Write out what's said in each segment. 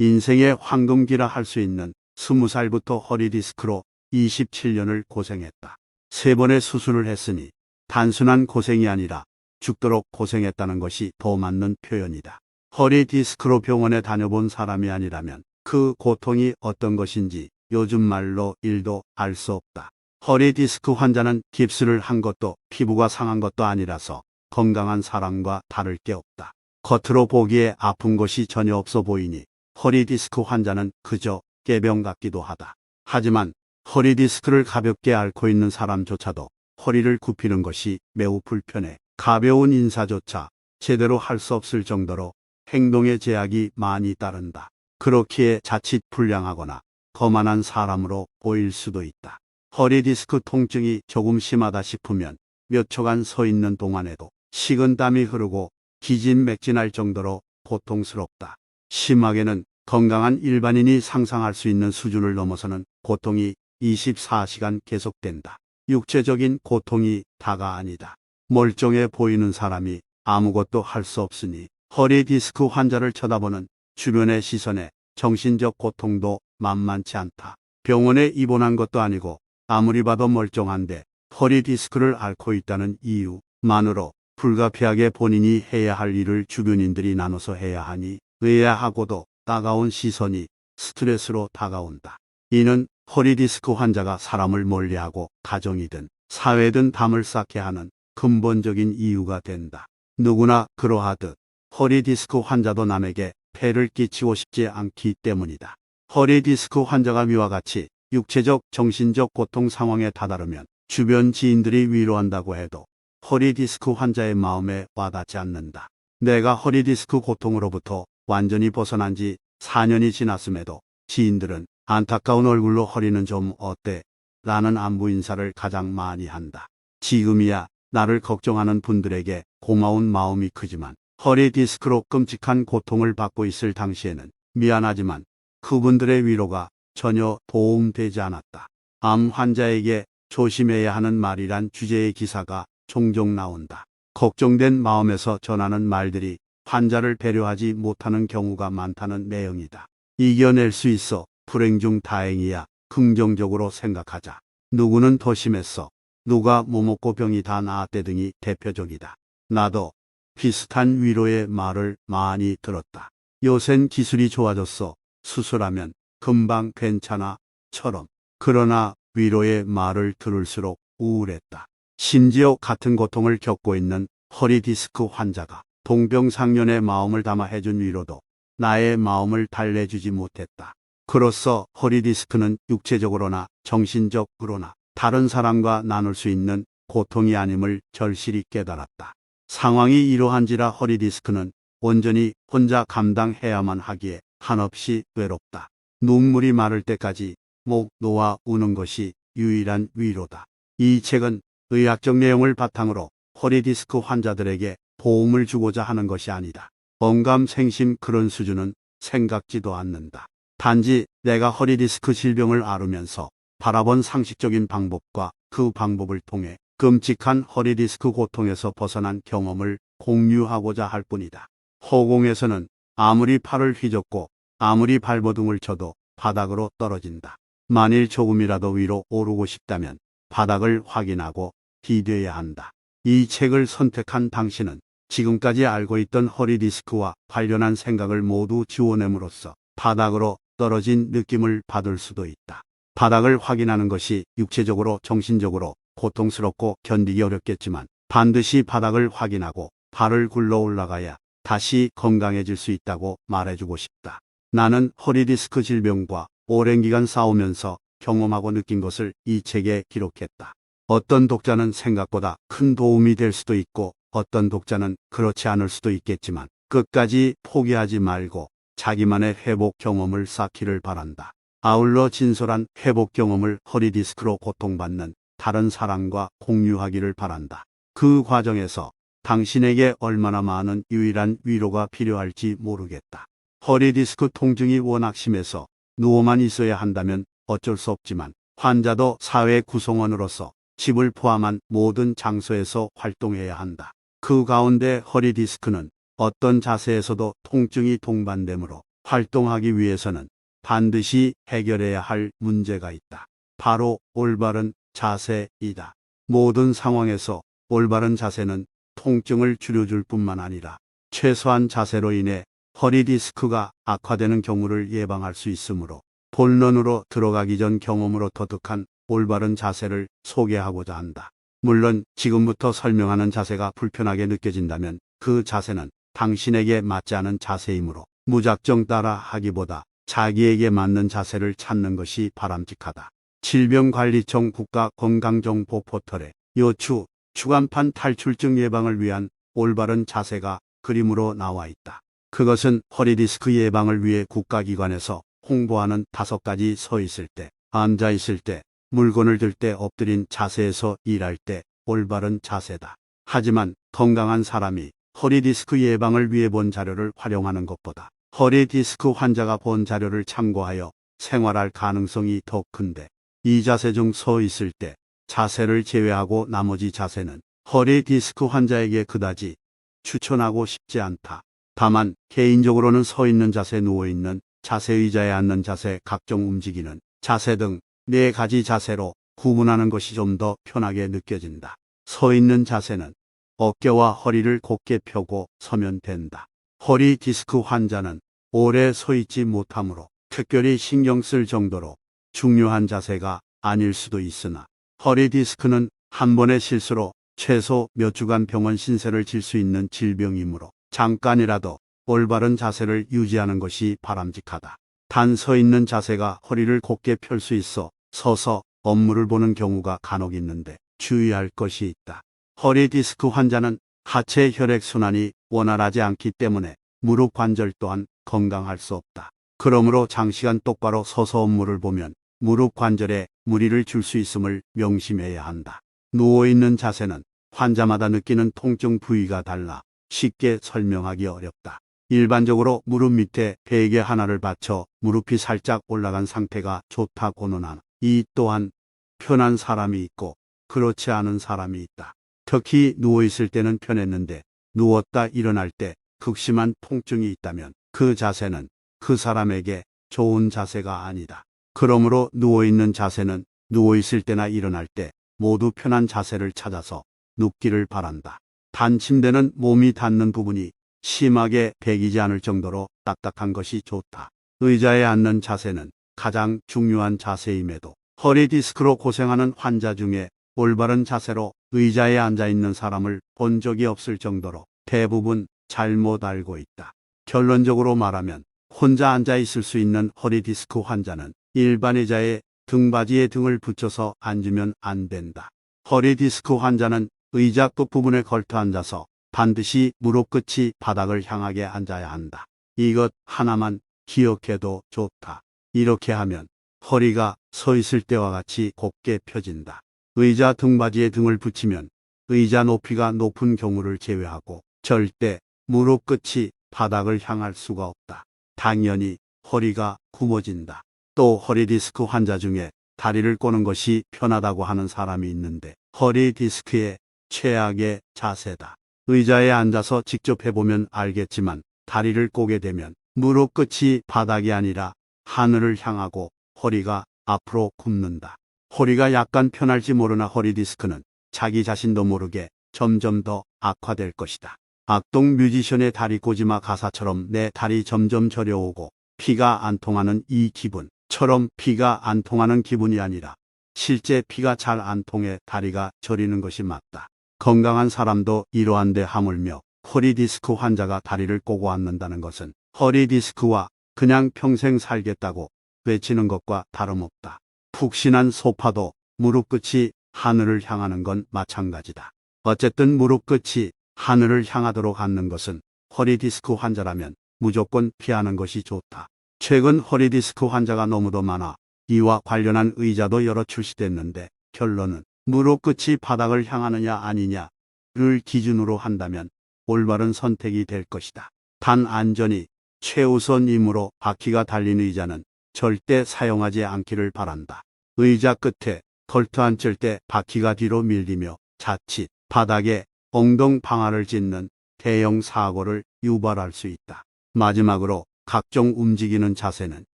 인생의 황금기라 할 수 있는 20살부터 허리디스크로 27년을 고생했다. 3번의 수술을 했으니 단순한 고생이 아니라 죽도록 고생했다는 것이 더 맞는 표현이다. 허리디스크로 병원에 다녀본 사람이 아니라면 그 고통이 어떤 것인지 요즘 말로 1도 알 수 없다. 허리디스크 환자는 깁스를 한 것도 피부가 상한 것도 아니라서 건강한 사람과 다를 게 없다. 겉으로 보기에 아픈 것이 전혀 없어 보이니 허리디스크 환자는 그저 깨병 같기도 하다. 하지만 허리디스크를 가볍게 앓고 있는 사람조차도 허리를 굽히는 것이 매우 불편해 가벼운 인사조차 제대로 할 수 없을 정도로 행동에 제약이 많이 따른다. 그렇기에 자칫 불량하거나 거만한 사람으로 보일 수도 있다. 허리디스크 통증이 조금 심하다 싶으면 몇 초간 서 있는 동안에도 식은땀이 흐르고 기진맥진할 정도로 고통스럽다. 심하게는 건강한 일반인이 상상할 수 있는 수준을 넘어서는 고통이 24시간 계속된다. 육체적인 고통이 다가 아니다. 멀쩡해 보이는 사람이 아무것도 할 수 없으니 허리디스크 환자를 쳐다보는 주변의 시선에 정신적 고통도 만만치 않다. 병원에 입원한 것도 아니고 아무리 봐도 멀쩡한데 허리디스크를 앓고 있다는 이유만으로 불가피하게 본인이 해야 할 일을 주변인들이 나눠서 해야 하니 의아하고도 따가운 시선이 스트레스로 다가온다. 이는 허리디스크 환자가 사람을 멀리하고 가정이든 사회든 담을 쌓게 하는 근본적인 이유가 된다. 누구나 그러하듯 허리디스크 환자도 남에게 폐를 끼치고 싶지 않기 때문이다. 허리디스크 환자가 위와 같이 육체적, 정신적 고통 상황에 다다르면 주변 지인들이 위로한다고 해도 허리디스크 환자의 마음에 와닿지 않는다. 내가 허리디스크 고통으로부터 완전히 벗어난 지 4년이 지났음에도 지인들은 안타까운 얼굴로 허리는 좀 어때? 라는 안부 인사를 가장 많이 한다. 지금이야 나를 걱정하는 분들에게 고마운 마음이 크지만 허리디스크로 끔찍한 고통을 받고 있을 당시에는 미안하지만 그분들의 위로가 전혀 도움되지 않았다. 암 환자에게 조심해야 하는 말이란 주제의 기사가 종종 나온다. 걱정된 마음에서 전하는 말들이 환자를 배려하지 못하는 경우가 많다는 내용이다. 이겨낼 수 있어 불행 중 다행이야. 긍정적으로 생각하자. 누구는 더 심했어. 누가 뭐 먹고 병이 다 나았대 등이 대표적이다. 나도 비슷한 위로의 말을 많이 들었다. 요샌 기술이 좋아졌어. 수술하면 금방 괜찮아.처럼. 그러나 위로의 말을 들을수록 우울했다. 심지어 같은 고통을 겪고 있는 허리디스크 환자가 동병상련의 마음을 담아 해준 위로도 나의 마음을 달래주지 못했다. 그로써 허리디스크는 육체적으로나 정신적으로나 다른 사람과 나눌 수 있는 고통이 아님을 절실히 깨달았다. 상황이 이러한지라 허리디스크는 온전히 혼자 감당해야만 하기에 한없이 외롭다. 눈물이 마를 때까지 목 놓아 우는 것이 유일한 위로다. 이 책은 의학적 내용을 바탕으로 허리디스크 환자들에게 도움을 주고자 하는 것이 아니다. 언감생심 그런 수준은 생각지도 않는다. 단지 내가 허리디스크 질병을 앓으면서 바라본 상식적인 방법과 그 방법을 통해 끔찍한 허리디스크 고통에서 벗어난 경험을 공유하고자 할 뿐이다. 허공에서는 아무리 팔을 휘젓고 아무리 발버둥을 쳐도 바닥으로 떨어진다. 만일 조금이라도 위로 오르고 싶다면 바닥을 확인하고 디뎌야 한다. 이 책을 선택한 당신은 지금까지 알고 있던 허리디스크와 관련한 생각을 모두 지워냄으로써 바닥으로 떨어진 느낌을 받을 수도 있다. 바닥을 확인하는 것이 육체적으로 정신적으로 고통스럽고 견디기 어렵겠지만 반드시 바닥을 확인하고 발을 굴러 올라가야 다시 건강해질 수 있다고 말해주고 싶다. 나는 허리디스크 질병과 오랜 기간 싸우면서 경험하고 느낀 것을 이 책에 기록했다. 어떤 독자는 생각보다 큰 도움이 될 수도 있고 어떤 독자는 그렇지 않을 수도 있겠지만 끝까지 포기하지 말고 자기만의 회복 경험을 쌓기를 바란다. 아울러 진솔한 회복 경험을 허리디스크로 고통받는 다른 사람과 공유하기를 바란다. 그 과정에서 당신에게 얼마나 많은 유일한 위로가 필요할지 모르겠다. 허리디스크 통증이 워낙 심해서 누워만 있어야 한다면 어쩔 수 없지만 환자도 사회 구성원으로서 집을 포함한 모든 장소에서 활동해야 한다. 그 가운데 허리디스크는 어떤 자세에서도 통증이 동반되므로 활동하기 위해서는 반드시 해결해야 할 문제가 있다. 바로 올바른 자세이다. 모든 상황에서 올바른 자세는 통증을 줄여줄 뿐만 아니라 최소한 자세로 인해 허리 디스크가 악화되는 경우를 예방할 수 있으므로 본론으로 들어가기 전 경험으로 터득한 올바른 자세를 소개하고자 한다. 물론 지금부터 설명하는 자세가 불편하게 느껴진다면 그 자세는 당신에게 맞지 않은 자세이므로 무작정 따라 하기보다 자기에게 맞는 자세를 찾는 것이 바람직하다. 질병관리청 국가건강정보 포털에 요추 추간판 탈출증 예방을 위한 올바른 자세가 그림으로 나와 있다. 그것은 허리 디스크 예방을 위해 국가기관에서 홍보하는 5가지 서 있을 때, 앉아 있을 때, 물건을 들 때 엎드린 자세에서 일할 때 올바른 자세다. 하지만 건강한 사람이 허리 디스크 예방을 위해 본 자료를 활용하는 것보다 허리 디스크 환자가 본 자료를 참고하여 생활할 가능성이 더 큰데, 이 자세 중 서 있을 때 자세를 제외하고 나머지 자세는 허리 디스크 환자에게 그다지 추천하고 싶지 않다. 다만 개인적으로는 서 있는 자세, 누워 있는 자세, 의자에 앉는 자세, 각종 움직이는 자세 등 4가지 자세로 구분하는 것이 좀 더 편하게 느껴진다. 서 있는 자세는 어깨와 허리를 곧게 펴고 서면 된다. 허리 디스크 환자는 오래 서 있지 못하므로 특별히 신경 쓸 정도로 중요한 자세가 아닐 수도 있으나 허리 디스크는 한 번의 실수로 최소 몇 주간 병원 신세를 질 수 있는 질병이므로 잠깐이라도 올바른 자세를 유지하는 것이 바람직하다. 단 서 있는 자세가 허리를 곧게 펼 수 있어 서서 업무를 보는 경우가 간혹 있는데 주의할 것이 있다. 허리 디스크 환자는 하체 혈액순환이 원활하지 않기 때문에 무릎 관절 또한 건강할 수 없다. 그러므로 장시간 똑바로 서서 업무를 보면 무릎 관절에 무리를 줄 수 있음을 명심해야 한다. 누워있는 자세는 환자마다 느끼는 통증 부위가 달라 쉽게 설명하기 어렵다. 일반적으로 무릎 밑에 베개 하나를 받쳐 무릎이 살짝 올라간 상태가 좋다고는 하나, 이 또한 편한 사람이 있고 그렇지 않은 사람이 있다. 특히 누워있을 때는 편했는데 누웠다 일어날 때 극심한 통증이 있다면 그 자세는 그 사람에게 좋은 자세가 아니다. 그러므로 누워있는 자세는 누워있을 때나 일어날 때 모두 편한 자세를 찾아서 눕기를 바란다. 단 침대는 몸이 닿는 부분이 심하게 베기지 않을 정도로 딱딱한 것이 좋다. 의자에 앉는 자세는 가장 중요한 자세임에도 허리 디스크로 고생하는 환자 중에 올바른 자세로 의자에 앉아 있는 사람을 본 적이 없을 정도로 대부분 잘못 알고 있다. 결론적으로 말하면 혼자 앉아 있을 수 있는 허리 디스크 환자는 일반 의자에 등받이에 등을 붙여서 앉으면 안 된다. 허리 디스크 환자는 의자 끝부분에 걸터 앉아서 반드시 무릎 끝이 바닥을 향하게 앉아야 한다. 이것 하나만 기억해도 좋다. 이렇게 하면 허리가 서 있을 때와 같이 곧게 펴진다. 의자 등받이에 등을 붙이면 의자 높이가 높은 경우를 제외하고 절대 무릎 끝이 바닥을 향할 수가 없다. 당연히 허리가 굽어진다. 또 허리 디스크 환자 중에 다리를 꼬는 것이 편하다고 하는 사람이 있는데 허리 디스크의 최악의 자세다. 의자에 앉아서 직접 해보면 알겠지만 다리를 꼬게 되면 무릎 끝이 바닥이 아니라 하늘을 향하고 허리가 앞으로 굽는다. 허리가 약간 편할지 모르나 허리 디스크는 자기 자신도 모르게 점점 더 악화될 것이다. 악동 뮤지션의 다리 꼬지마 가사처럼 내 다리 점점 저려오고 피가 안 통하는 이 기분처럼 피가 안 통하는 기분이 아니라 실제 피가 잘 안 통해 다리가 저리는 것이 맞다. 건강한 사람도 이러한데 하물며 허리 디스크 환자가 다리를 꼬고 앉는다는 것은 허리 디스크와 그냥 평생 살겠다고 외치는 것과 다름없다. 푹신한 소파도 무릎 끝이 하늘을 향하는 건 마찬가지다. 어쨌든 무릎 끝이 하늘을 향하도록 앉는 것은 허리 디스크 환자라면 무조건 피하는 것이 좋다. 최근 허리 디스크 환자가 너무도 많아 이와 관련한 의자도 여러 출시됐는데 결론은 무릎 끝이 바닥을 향하느냐 아니냐를 기준으로 한다면 올바른 선택이 될 것이다. 단 안전이 최우선이므로 바퀴가 달린 의자는 절대 사용하지 않기를 바란다. 의자 끝에 걸터 앉을 때 바퀴가 뒤로 밀리며 자칫 바닥에 엉덩방아를 찢는 대형 사고를 유발할 수 있다. 마지막으로 각종 움직이는 자세는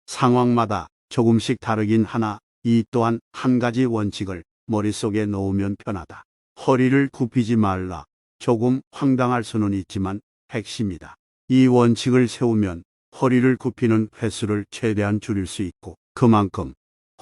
상황마다 조금씩 다르긴 하나 이 또한 한 가지 원칙을 머릿속에 놓으면 편하다. 허리를 굽히지 말라. 조금 황당할 수는 있지만 핵심이다. 이 원칙을 세우면 허리를 굽히는 횟수를 최대한 줄일 수 있고 그만큼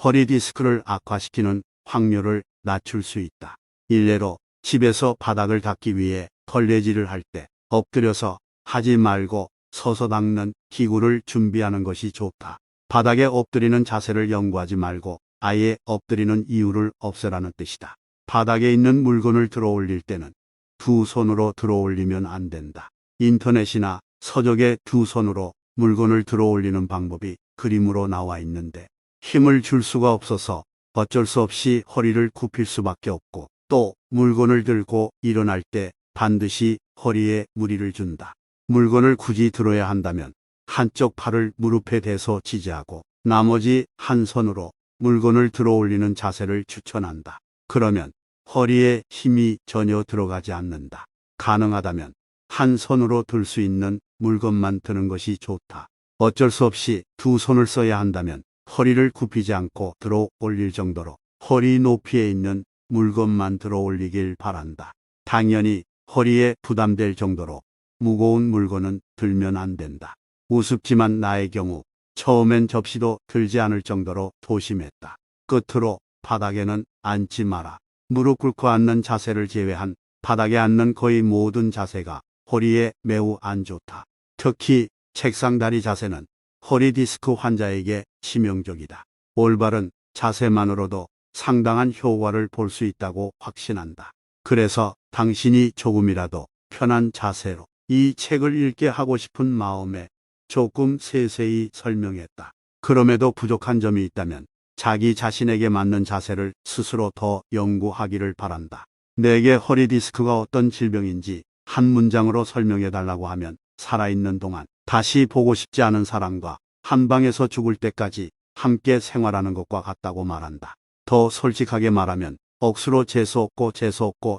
허리 디스크를 악화시키는 확률을 낮출 수 있다. 일례로 집에서 바닥을 닦기 위해 걸레질을 할 때 엎드려서 하지 말고 서서 닦는 기구를 준비하는 것이 좋다. 바닥에 엎드리는 자세를 연구하지 말고 아예 엎드리는 이유를 없애라는 뜻이다. 바닥에 있는 물건을 들어 올릴 때는 두 손으로 들어 올리면 안 된다. 인터넷이나 서적에 두 손으로 물건을 들어 올리는 방법이 그림으로 나와 있는데 힘을 줄 수가 없어서 어쩔 수 없이 허리를 굽힐 수밖에 없고 또 물건을 들고 일어날 때 반드시 허리에 무리를 준다. 물건을 굳이 들어야 한다면 한쪽 팔을 무릎에 대서 지지하고 나머지 한 손으로 물건을 들어 올리는 자세를 추천한다. 그러면 허리에 힘이 전혀 들어가지 않는다. 가능하다면 한 손으로 들 수 있는 물건만 드는 것이 좋다. 어쩔 수 없이 두 손을 써야 한다면 허리를 굽히지 않고 들어 올릴 정도로 허리 높이에 있는 물건만 들어 올리길 바란다. 당연히 허리에 부담될 정도로 무거운 물건은 들면 안 된다. 우습지만 나의 경우 처음엔 접시도 들지 않을 정도로 조심했다. 끝으로 바닥에는 앉지 마라. 무릎 꿇고 앉는 자세를 제외한 바닥에 앉는 거의 모든 자세가 허리에 매우 안 좋다. 특히 책상 다리 자세는 허리 디스크 환자에게 치명적이다. 올바른 자세만으로도 상당한 효과를 볼 수 있다고 확신한다. 그래서 당신이 조금이라도 편한 자세로 이 책을 읽게 하고 싶은 마음에 조금 세세히 설명했다. 그럼에도 부족한 점이 있다면 자기 자신에게 맞는 자세를 스스로 더 연구하기를 바란다. 내게 허리 디스크가 어떤 질병인지 한 문장으로 설명해 달라고 하면 살아있는 동안 다시 보고 싶지 않은 사람과 한 방에서 죽을 때까지 함께 생활하는 것과 같다고 말한다. 더 솔직하게 말하면 억수로 재수없고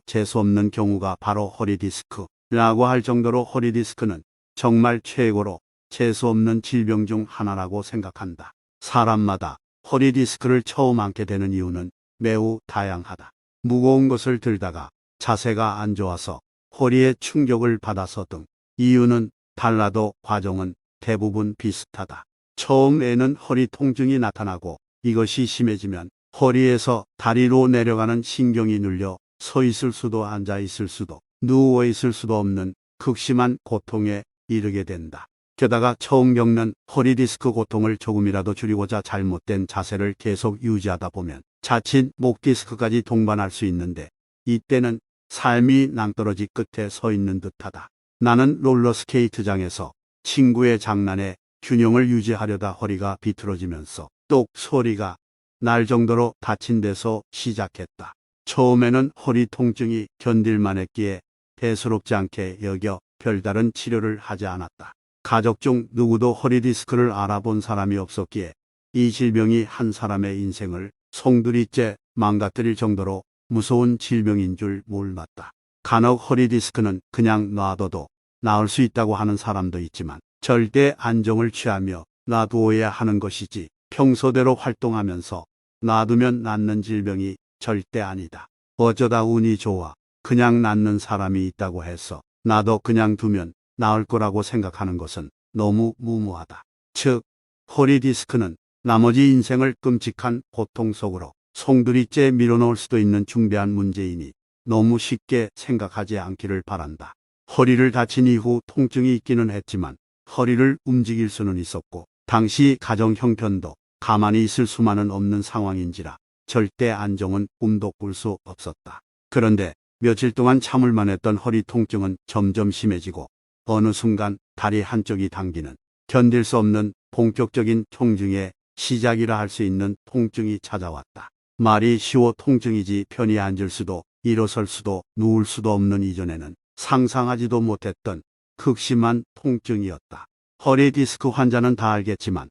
재수없는 경우가 바로 허리 디스크라고 할 정도로 허리 디스크는 정말 최고로 재수없는 질병 중 하나라고 생각한다. 사람마다 허리 디스크를 처음 앓게 되는 이유는 매우 다양하다. 무거운 것을 들다가 자세가 안 좋아서 허리에 충격을 받아서 등 이유는 달라도 과정은 대부분 비슷하다. 처음에는 허리 통증이 나타나고 이것이 심해지면 허리에서 다리로 내려가는 신경이 눌려 서 있을 수도 앉아 있을 수도 누워 있을 수도 없는 극심한 고통에 이르게 된다. 게다가 처음 겪는 허리 디스크 고통을 조금이라도 줄이고자 잘못된 자세를 계속 유지하다 보면 자칫 목 디스크까지 동반할 수 있는데 이때는 삶이 낭떠러지 끝에 서 있는 듯하다. 나는 롤러스케이트장에서 친구의 장난에 균형을 유지하려다 허리가 비틀어지면서 똑 소리가 날 정도로 다친 데서 시작했다. 처음에는 허리 통증이 견딜만했기에 대수롭지 않게 여겨 별다른 치료를 하지 않았다. 가족 중 누구도 허리 디스크를 알아본 사람이 없었기에 이 질병이 한 사람의 인생을 송두리째 망가뜨릴 정도로 무서운 질병인 줄 몰랐다. 간혹 허리 디스크는 그냥 놔둬도 나을 수 있다고 하는 사람도 있지만 절대 안정을 취하며 놔두어야 하는 것이지 평소대로 활동하면서 놔두면 낫는 질병이 절대 아니다. 어쩌다 운이 좋아 그냥 낫는 사람이 있다고 해서 나도 그냥 두면 나을 거라고 생각하는 것은 너무 무모하다. 즉, 허리 디스크는 나머지 인생을 끔찍한 고통 속으로 송두리째 밀어넣을 수도 있는 중대한 문제이니 너무 쉽게 생각하지 않기를 바란다. 허리를 다친 이후 통증이 있기는 했지만 허리를 움직일 수는 있었고 당시 가정 형편도 가만히 있을 수만은 없는 상황인지라 절대 안정은 꿈도 꿀 수 없었다. 그런데 며칠 동안 참을만 했던 허리 통증은 점점 심해지고 어느 순간 다리 한쪽이 당기는 견딜 수 없는 본격적인 통증의 시작이라 할 수 있는 통증이 찾아왔다. 말이 쉬워 통증이지 편히 앉을 수도 일어설 수도 누울 수도 없는 이전에는 상상하지도 못했던 극심한 통증이었다. 허리 디스크 환자는 다 알겠지만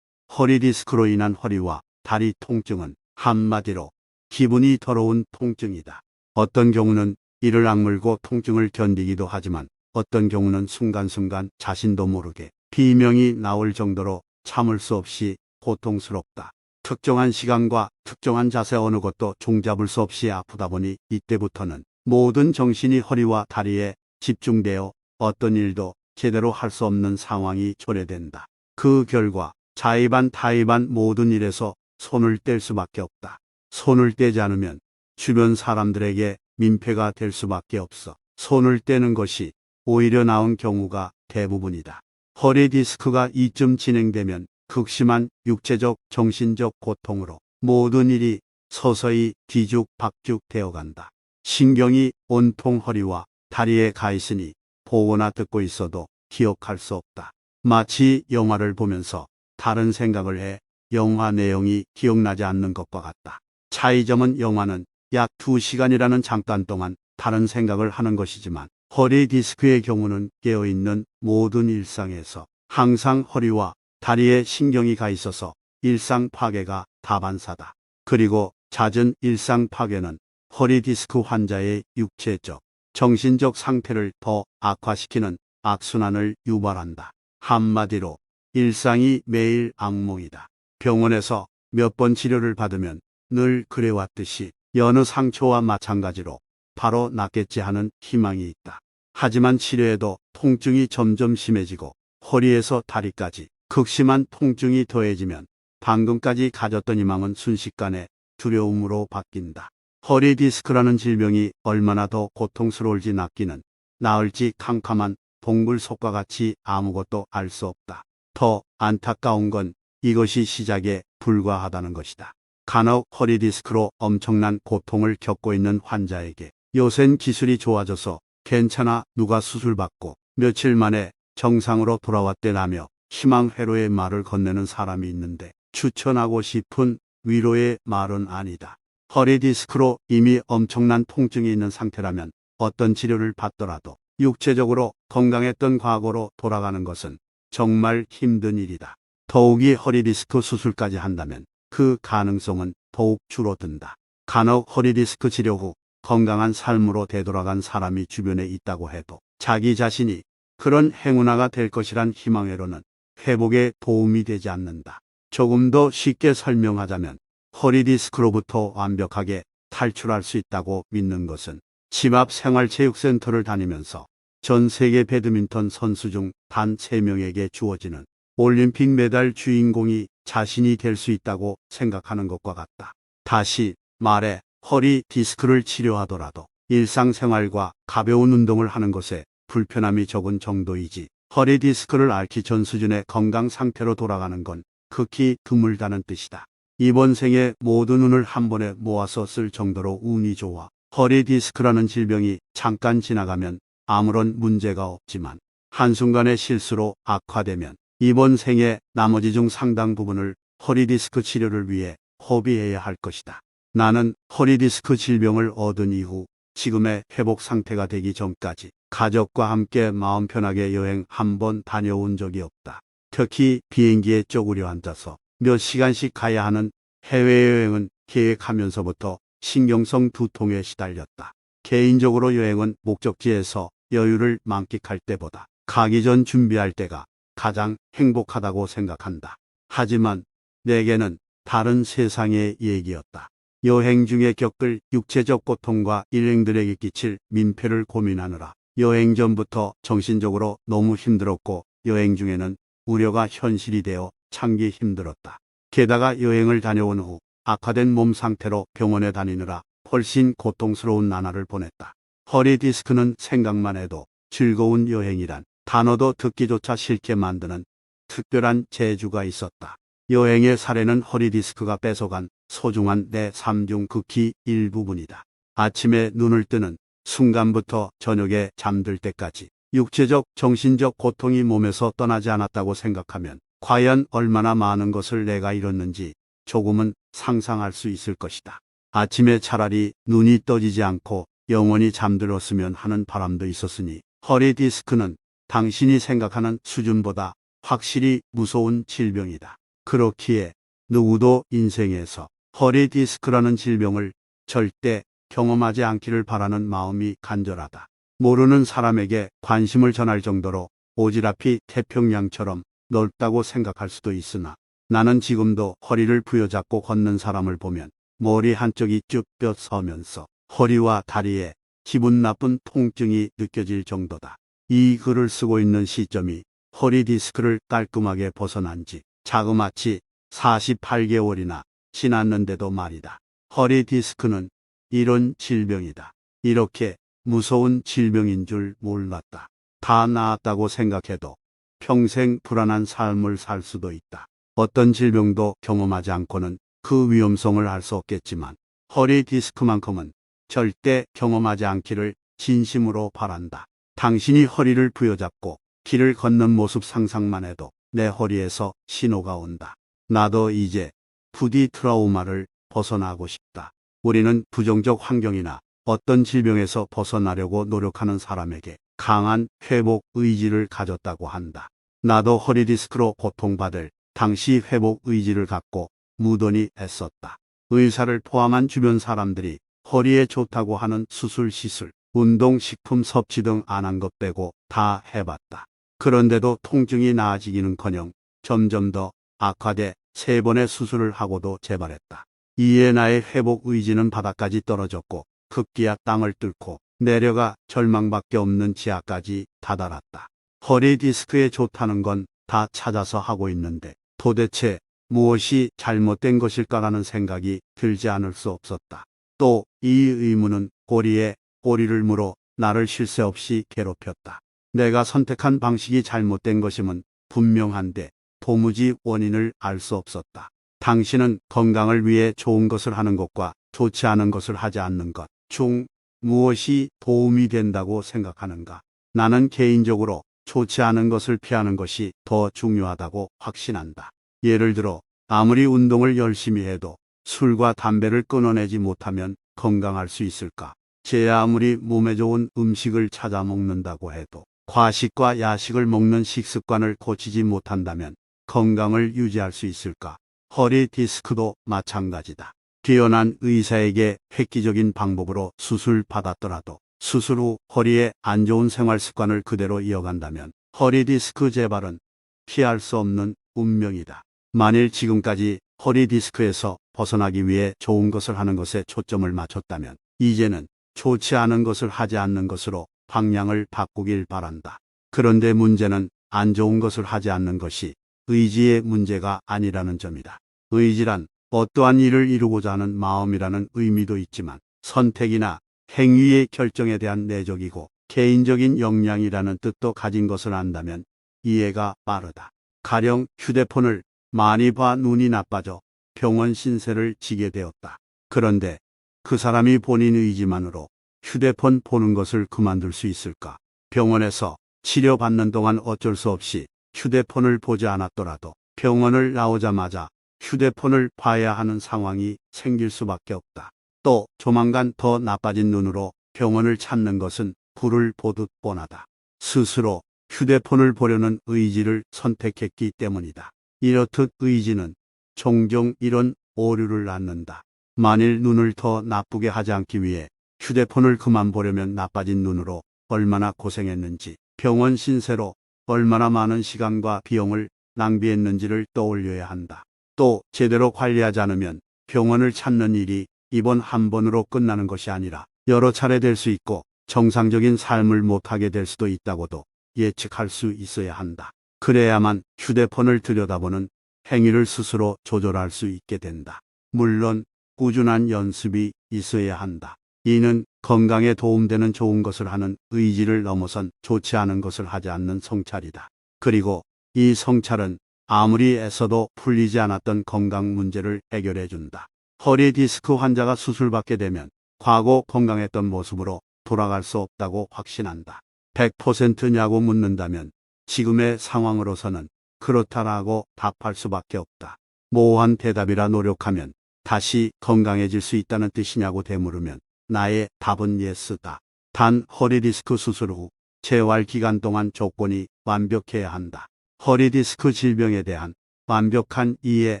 허리 디스크로 인한 허리와 다리 통증은 한마디로 기분이 더러운 통증이다. 어떤 경우는 이를 악물고 통증을 견디기도 하지만 어떤 경우는 순간순간 자신도 모르게 비명이 나올 정도로 참을 수 없이 고통스럽다. 특정한 시간과 특정한 자세 어느 것도 종잡을 수 없이 아프다 보니 이때부터는 모든 정신이 허리와 다리에 집중되어 어떤 일도 제대로 할 수 없는 상황이 초래된다. 그 결과 자의반 타의반 모든 일에서 손을 뗄 수밖에 없다. 손을 떼지 않으면 주변 사람들에게 민폐가 될 수밖에 없어 손을 떼는 것이 오히려 나은 경우가 대부분이다. 허리 디스크가 이쯤 진행되면 극심한 육체적, 정신적 고통으로 모든 일이 서서히 뒤죽박죽 되어간다. 신경이 온통 허리와 다리에 가 있으니 보거나 듣고 있어도 기억할 수 없다. 마치 영화를 보면서 다른 생각을 해 영화 내용이 기억나지 않는 것과 같다. 차이점은 영화는 약 2시간이라는 잠깐 동안 다른 생각을 하는 것이지만 허리 디스크의 경우는 깨어있는 모든 일상에서 항상 허리와 다리에 신경이 가 있어서 일상 파괴가 다반사다. 그리고 잦은 일상 파괴는 허리 디스크 환자의 육체적, 정신적 상태를 더 악화시키는 악순환을 유발한다. 한마디로 일상이 매일 악몽이다. 병원에서 몇 번 치료를 받으면 늘 그래왔듯이 여느 상처와 마찬가지로 바로 낫겠지 하는 희망이 있다. 하지만 치료에도 통증이 점점 심해지고 허리에서 다리까지 극심한 통증이 더해지면 방금까지 가졌던 희망은 순식간에 두려움으로 바뀐다. 허리 디스크라는 질병이 얼마나 더 고통스러울지 낫기는 나을지 캄캄한 동굴 속과 같이 아무것도 알 수 없다. 더 안타까운 건 이것이 시작에 불과하다는 것이다. 간혹 허리 디스크로 엄청난 고통을 겪고 있는 환자에게 요샌 기술이 좋아져서 괜찮아 누가 수술받고 며칠 만에 정상으로 돌아왔대라며 희망 회로의 말을 건네는 사람이 있는데 추천하고 싶은 위로의 말은 아니다. 허리 디스크로 이미 엄청난 통증이 있는 상태라면 어떤 치료를 받더라도 육체적으로 건강했던 과거로 돌아가는 것은 정말 힘든 일이다. 더욱이 허리 디스크 수술까지 한다면 그 가능성은 더욱 줄어든다. 간혹 허리 디스크 치료 후 건강한 삶으로 되돌아간 사람이 주변에 있다고 해도 자기 자신이 그런 행운아가 될 것이란 희망회로는 회복에 도움이 되지 않는다. 조금 더 쉽게 설명하자면 허리 디스크로부터 완벽하게 탈출할 수 있다고 믿는 것은 집 앞 생활체육센터를 다니면서 전 세계 배드민턴 선수 중 단 3명에게 주어지는 올림픽 메달 주인공이 자신이 될 수 있다고 생각하는 것과 같다. 다시 말해 허리 디스크를 치료하더라도 일상생활과 가벼운 운동을 하는 것에 불편함이 적은 정도이지 허리 디스크를 앓기 전 수준의 건강 상태로 돌아가는 건 극히 드물다는 뜻이다. 이번 생에 모든 운을 한 번에 모아서 쓸 정도로 운이 좋아 허리 디스크라는 질병이 잠깐 지나가면 아무런 문제가 없지만 한순간의 실수로 악화되면 이번 생에 나머지 중 상당 부분을 허리 디스크 치료를 위해 허비해야 할 것이다. 나는 허리 디스크 질병을 얻은 이후 지금의 회복 상태가 되기 전까지 가족과 함께 마음 편하게 여행 한 번 다녀온 적이 없다. 특히 비행기에 쪼그려 앉아서 몇 시간씩 가야 하는 해외여행은 계획하면서부터 신경성 두통에 시달렸다. 개인적으로 여행은 목적지에서 여유를 만끽할 때보다 가기 전 준비할 때가 가장 행복하다고 생각한다. 하지만 내게는 다른 세상의 얘기였다. 여행 중에 겪을 육체적 고통과 일행들에게 끼칠 민폐를 고민하느라 여행 전부터 정신적으로 너무 힘들었고 여행 중에는 우려가 현실이 되어 참기 힘들었다. 게다가 여행을 다녀온 후 악화된 몸 상태로 병원에 다니느라 훨씬 고통스러운 나날을 보냈다. 허리 디스크는 생각만 해도 즐거운 여행이란 단어도 듣기조차 싫게 만드는 특별한 재주가 있었다. 여행의 사례는 허리 디스크가 뺏어간 소중한 내 삶 중 극히 일부분이다. 아침에 눈을 뜨는 순간부터 저녁에 잠들 때까지 육체적, 정신적 고통이 몸에서 떠나지 않았다고 생각하면 과연 얼마나 많은 것을 내가 잃었는지 조금은 상상할 수 있을 것이다. 아침에 차라리 눈이 떠지지 않고 영원히 잠들었으면 하는 바람도 있었으니 허리 디스크는 당신이 생각하는 수준보다 확실히 무서운 질병이다. 그렇기에 누구도 인생에서 허리 디스크라는 질병을 절대 경험하지 않기를 바라는 마음이 간절하다. 모르는 사람에게 관심을 전할 정도로 오지랖이 태평양처럼 넓다고 생각할 수도 있으나 나는 지금도 허리를 부여잡고 걷는 사람을 보면 머리 한쪽이 쭉 뼈서면서 허리와 다리에 기분 나쁜 통증이 느껴질 정도다. 이 글을 쓰고 있는 시점이 허리 디스크를 깔끔하게 벗어난 지 자그마치 48개월이나 지났는데도 말이다. 허리 디스크는 이런 질병이다. 이렇게 무서운 질병인 줄 몰랐다. 다 나았다고 생각해도 평생 불안한 삶을 살 수도 있다. 어떤 질병도 경험하지 않고는 그 위험성을 알 수 없겠지만 허리 디스크만큼은 절대 경험하지 않기를 진심으로 바란다. 당신이 허리를 부여잡고 길을 걷는 모습 상상만 해도 내 허리에서 신호가 온다. 나도 이제 부디 트라우마를 벗어나고 싶다. 우리는 부정적 환경이나 어떤 질병에서 벗어나려고 노력하는 사람에게 강한 회복 의지를 가졌다고 한다. 나도 허리 디스크로 고통받을 당시 회복 의지를 갖고 무던히 애썼다. 의사를 포함한 주변 사람들이 허리에 좋다고 하는 수술, 시술, 운동, 식품 섭취 등 안 한 것 빼고 다 해봤다. 그런데도 통증이 나아지기는커녕 점점 더 악화돼 3번의 수술을 하고도 재발했다. 이에 나의 회복 의지는 바닥까지 떨어졌고 급기야 땅을 뚫고 내려가 절망밖에 없는 지하까지 다다랐다. 허리 디스크에 좋다는 건 다 찾아서 하고 있는데 도대체 무엇이 잘못된 것일까라는 생각이 들지 않을 수 없었다. 또 이 의문은 꼬리에 꼬리를 물어 나를 쉴 새 없이 괴롭혔다. 내가 선택한 방식이 잘못된 것임은 분명한데 도무지 원인을 알 수 없었다. 당신은 건강을 위해 좋은 것을 하는 것과 좋지 않은 것을 하지 않는 것 중 무엇이 도움이 된다고 생각하는가? 나는 개인적으로 좋지 않은 것을 피하는 것이 더 중요하다고 확신한다. 예를 들어 아무리 운동을 열심히 해도 술과 담배를 끊어내지 못하면 건강할 수 있을까? 제 아무리 몸에 좋은 음식을 찾아 먹는다고 해도 과식과 야식을 먹는 식습관을 고치지 못한다면 건강을 유지할 수 있을까? 허리 디스크도 마찬가지다. 뛰어난 의사에게 획기적인 방법으로 수술 받았더라도 수술 후 허리에 안 좋은 생활 습관을 그대로 이어간다면 허리 디스크 재발은 피할 수 없는 운명이다. 만일 지금까지 허리 디스크에서 벗어나기 위해 좋은 것을 하는 것에 초점을 맞췄다면 이제는 좋지 않은 것을 하지 않는 것으로 방향을 바꾸길 바란다. 그런데 문제는 안 좋은 것을 하지 않는 것이 의지의 문제가 아니라는 점이다. 의지란 어떠한 일을 이루고자 하는 마음이라는 의미도 있지만 선택이나 행위의 결정에 대한 내적이고 개인적인 역량이라는 뜻도 가진 것을 안다면 이해가 빠르다. 가령 휴대폰을 많이 봐 눈이 나빠져 병원 신세를 지게 되었다. 그런데 그 사람이 본인 의지만으로 휴대폰 보는 것을 그만둘 수 있을까? 병원에서 치료받는 동안 어쩔 수 없이 휴대폰을 보지 않았더라도 병원을 나오자마자 휴대폰을 봐야 하는 상황이 생길 수밖에 없다. 또 조만간 더 나빠진 눈으로 병원을 찾는 것은 불을 보듯 뻔하다. 스스로 휴대폰을 보려는 의지를 선택했기 때문이다. 이렇듯 의지는 종종 이런 오류를 낳는다. 만일 눈을 더 나쁘게 하지 않기 위해 휴대폰을 그만 보려면 나빠진 눈으로 얼마나 고생했는지, 병원 신세로 얼마나 많은 시간과 비용을 낭비했는지를 떠올려야 한다. 또 제대로 관리하지 않으면 병원을 찾는 일이 이번 한 번으로 끝나는 것이 아니라 여러 차례 될 수 있고 정상적인 삶을 못하게 될 수도 있다고도 예측할 수 있어야 한다. 그래야만 휴대폰을 들여다보는 행위를 스스로 조절할 수 있게 된다. 물론 꾸준한 연습이 있어야 한다. 이는 건강에 도움되는 좋은 것을 하는 의지를 넘어선 좋지 않은 것을 하지 않는 성찰이다. 그리고 이 성찰은 아무리 애써도 풀리지 않았던 건강 문제를 해결해 준다. 허리 디스크 환자가 수술받게 되면 과거 건강했던 모습으로 돌아갈 수 없다고 확신한다. 100%냐고 묻는다면 지금의 상황으로서는 그렇다라고 답할 수밖에 없다. 모호한 대답이라 노력하면 다시 건강해질 수 있다는 뜻이냐고 되물으면 나의 답은 예스다. 단 허리 디스크 수술 후 재활 기간 동안 조건이 완벽해야 한다. 허리 디스크 질병에 대한 완벽한 이해,